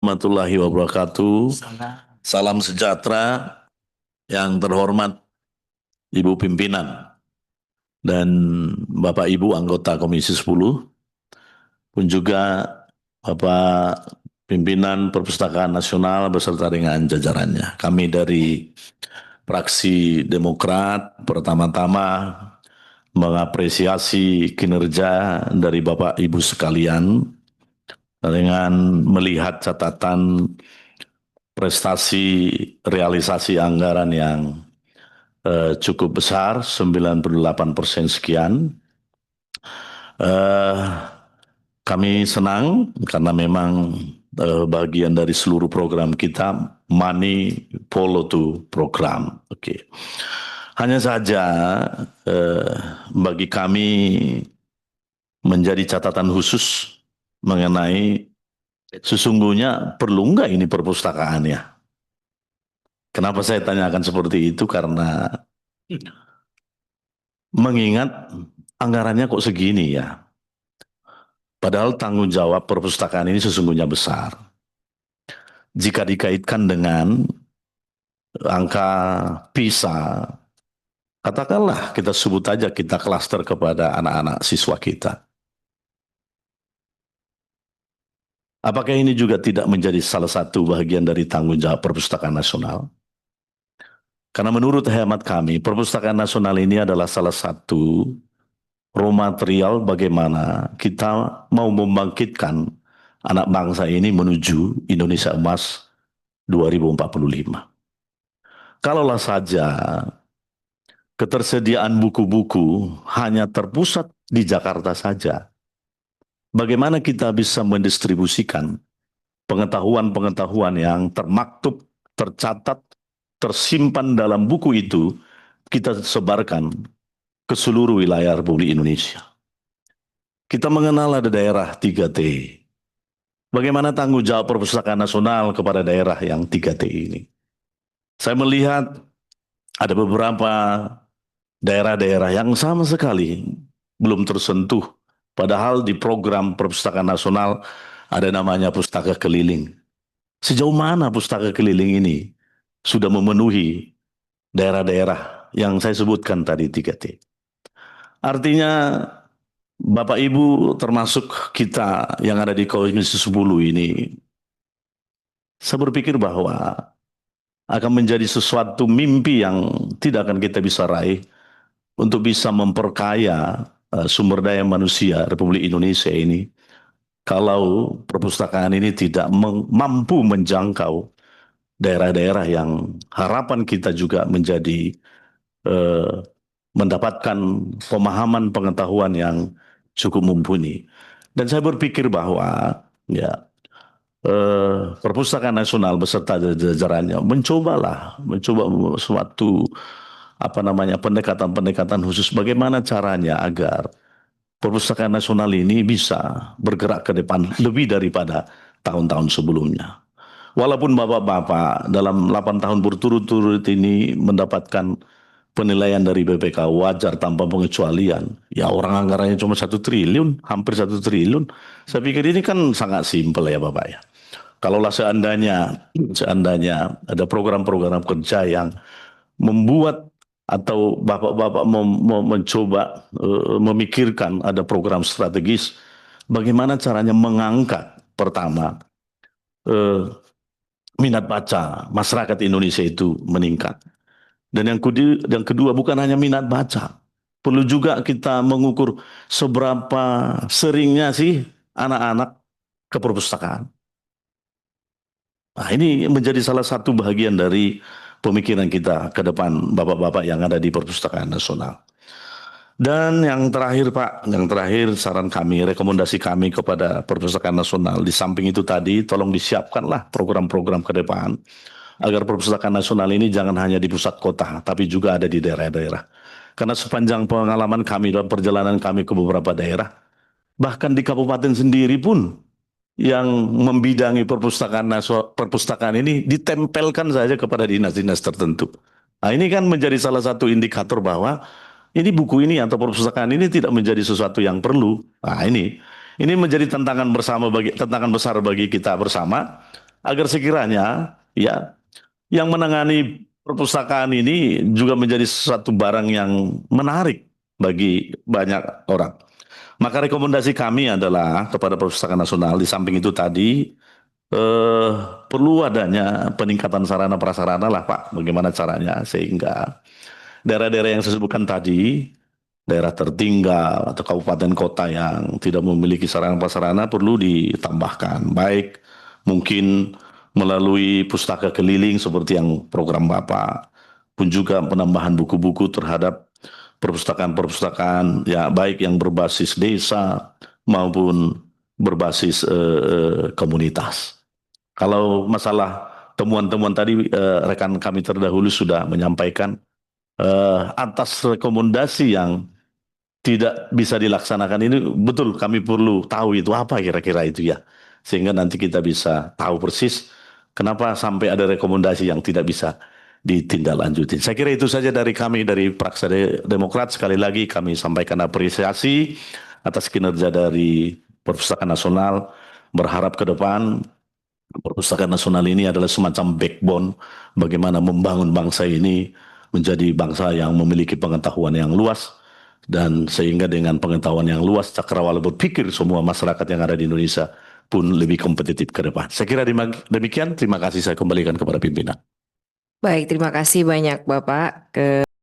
Warahmatullahi wabarakatuh. Salam sejahtera yang terhormat Ibu Pimpinan dan Bapak Ibu anggota Komisi 10, pun juga Bapak Pimpinan Perpustakaan Nasional beserta dengan jajarannya. Kami dari fraksi Demokrat pertama-tama mengapresiasi kinerja dari Bapak Ibu sekalian dengan melihat catatan prestasi realisasi anggaran yang cukup besar, 98% sekian. Eh, Kami senang karena memang bagian dari seluruh program kita money follow to program. Oke. Hanya saja eh, bagi kami menjadi catatan khusus mengenai sesungguhnya perlu nggak ini perpustakaannya? Kenapa saya tanyakan seperti itu? Karena mengingat anggarannya kok segini ya. Padahal tanggung jawab perpustakaan ini sesungguhnya besar. Jika dikaitkan dengan angka PISA, katakanlah kita sebut aja kita klaster kepada anak-anak siswa kita. Apakah ini juga tidak menjadi salah satu bagian dari tanggung jawab perpustakaan nasional? Karena menurut hemat kami, perpustakaan nasional ini adalah salah satu raw material bagaimana kita mau membangkitkan anak bangsa ini menuju Indonesia Emas 2045. Kalaulah saja ketersediaan buku-buku hanya terpusat di Jakarta saja, bagaimana kita bisa mendistribusikan pengetahuan-pengetahuan yang termaktub, tercatat, tersimpan dalam buku itu, kita sebarkan ke seluruh wilayah Republik Indonesia. Kita mengenal ada daerah 3T. Bagaimana tanggung jawab perpustakaan nasional kepada daerah yang 3T ini? Saya melihat ada beberapa daerah-daerah yang sama sekali belum tersentuh. Padahal di program perpustakaan nasional ada namanya pustaka keliling. Sejauh mana pustaka keliling ini sudah memenuhi daerah-daerah yang saya sebutkan tadi 3T. Artinya Bapak Ibu termasuk kita yang ada di Komisi 10 ini, saya berpikir bahwa akan menjadi sesuatu mimpi yang tidak akan kita bisa raih untuk bisa memperkaya sumber daya manusia Republik Indonesia ini kalau perpustakaan ini tidak mampu menjangkau daerah-daerah yang harapan kita juga menjadi eh, mendapatkan pemahaman pengetahuan yang cukup mumpuni. Dan saya berpikir bahwa ya perpustakaan nasional beserta jajarannya mencoba suatu apa namanya pendekatan-pendekatan khusus bagaimana caranya agar perpustakaan nasional ini bisa bergerak ke depan lebih daripada tahun-tahun sebelumnya. Walaupun bapak-bapak dalam 8 tahun berturut-turut ini mendapatkan penilaian dari BPK wajar tanpa pengecualian. Ya orang anggarannya cuma 1 triliun, hampir 1 triliun. Saya pikir ini kan sangat simpel ya Bapak ya. Kalaulah seandainya ada program-program kerja yang membuat atau bapak-bapak mencoba memikirkan ada program strategis, bagaimana caranya mengangkat pertama eh, minat baca masyarakat Indonesia itu meningkat. Dan yang kedua bukan hanya minat baca, perlu juga kita mengukur seberapa seringnya sih anak-anak ke perpustakaan. Nah, ini menjadi salah satu bagian dari pemikiran kita ke depan bapak-bapak yang ada di Perpustakaan Nasional. Dan yang terakhir Pak, yang terakhir saran kami, rekomendasi kami kepada Perpustakaan Nasional, di samping itu tadi tolong disiapkanlah program-program ke depan agar Perpustakaan Nasional ini jangan hanya di pusat kota, tapi juga ada di daerah-daerah. Karena sepanjang pengalaman kami dan perjalanan kami ke beberapa daerah, bahkan di kabupaten sendiri pun yang membidangi perpustakaan ini ditempelkan saja kepada dinas-dinas tertentu. Nah, ini kan menjadi salah satu indikator bahwa ini buku ini atau perpustakaan ini tidak menjadi sesuatu yang perlu. Nah, ini menjadi tantangan besar bagi kita bersama agar sekiranya ya yang menangani perpustakaan ini juga menjadi sesuatu barang yang menarik bagi banyak orang. Maka rekomendasi kami adalah kepada Perpustakaan Nasional di samping itu tadi eh, perlu adanya peningkatan sarana prasarana lah Pak. Bagaimana caranya sehingga daerah-daerah yang saya sebutkan tadi, daerah tertinggal atau kabupaten kota yang tidak memiliki sarana prasarana perlu ditambahkan. Baik mungkin melalui pustaka keliling seperti yang program Bapak, pun juga penambahan buku-buku terhadap perpustakaan-perpustakaan ya baik yang berbasis desa maupun berbasis komunitas. Kalau masalah temuan-temuan tadi rekan kami terdahulu sudah menyampaikan atas rekomendasi yang tidak bisa dilaksanakan ini betul kami perlu tahu itu apa kira-kira itu ya sehingga nanti kita bisa tahu persis kenapa sampai ada rekomendasi yang tidak bisa ditindaklanjuti. Saya kira itu saja dari kami dari Praksa Demokrat. Sekali lagi kami sampaikan apresiasi atas kinerja dari Perpustakaan Nasional. Berharap ke depan Perpustakaan Nasional ini adalah semacam backbone bagaimana membangun bangsa ini menjadi bangsa yang memiliki pengetahuan yang luas dan sehingga dengan pengetahuan yang luas cakrawala berpikir semua masyarakat yang ada di Indonesia pun lebih kompetitif ke depan. Saya kira demikian. Terima kasih saya kembalikan kepada pimpinan. Baik, terima kasih banyak Bapak.